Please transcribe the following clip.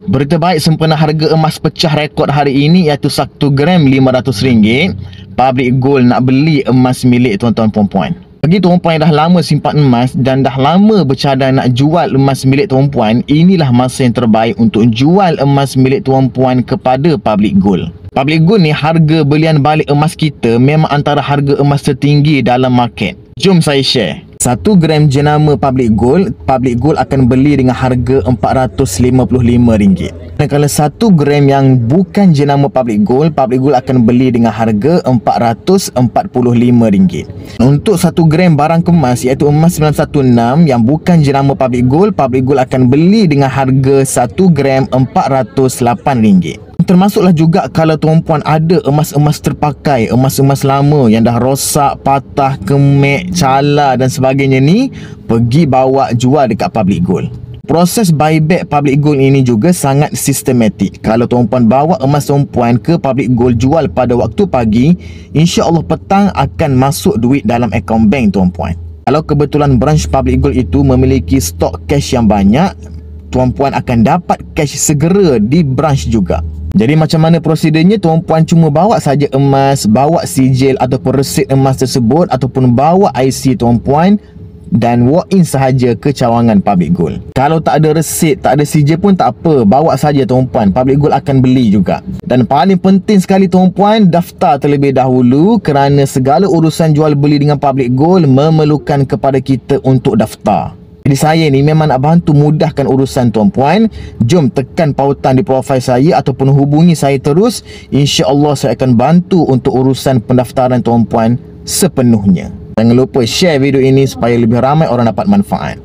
Berita baik sempena harga emas pecah rekod hari ini iaitu 1 gram RM500. Public Gold nak beli emas milik tuan-tuan puan-puan. Bagi tuan-puan yang dah lama simpan emas dan dah lama bercadang nak jual emas milik tuan-puan, inilah masa yang terbaik untuk jual emas milik tuan-puan kepada Public Gold. Public Gold ni harga belian balik emas kita memang antara harga emas tertinggi dalam market. Jom saya share. 1 gram jenama Public Gold akan beli dengan harga RM455. Dan kalau 1 gram yang bukan jenama Public Gold akan beli dengan harga RM445. Untuk 1 gram barang kemas iaitu emas 916 yang bukan jenama Public Gold akan beli dengan harga 1 gram RM408. Termasuklah juga kalau tuan-puan ada emas-emas terpakai, emas-emas lama yang dah rosak, patah, kemek, cala dan sebagainya ni, pergi bawa jual dekat Public Gold. Proses buyback Public Gold ini juga sangat sistematik. Kalau tuan-puan bawa emas tuan-puan ke Public Gold jual pada waktu pagi, insya-Allah petang akan masuk duit dalam akaun bank tuan-puan. Kalau kebetulan branch Public Gold itu memiliki stok cash yang banyak, tuan-puan akan dapat cash segera di branch juga. Jadi macam mana prosedurnya? Tuan-puan cuma bawa saja emas, bawa sijil ataupun resit emas tersebut ataupun bawa IC tuan-puan dan walk in sahaja ke cawangan Public Gold. Kalau tak ada resit, tak ada sijil pun tak apa, bawa saja tuan-puan, Public Gold akan beli juga. Dan paling penting sekali tuan-puan, daftar terlebih dahulu kerana segala urusan jual beli dengan Public Gold memerlukan kepada kita untuk daftar. Jadi saya ni memang nak bantu mudahkan urusan tuan-puan. Jom tekan pautan di profil saya ataupun hubungi saya terus. InsyaAllah saya akan bantu untuk urusan pendaftaran tuan-puan sepenuhnya. Jangan lupa share video ini supaya lebih ramai orang dapat manfaat.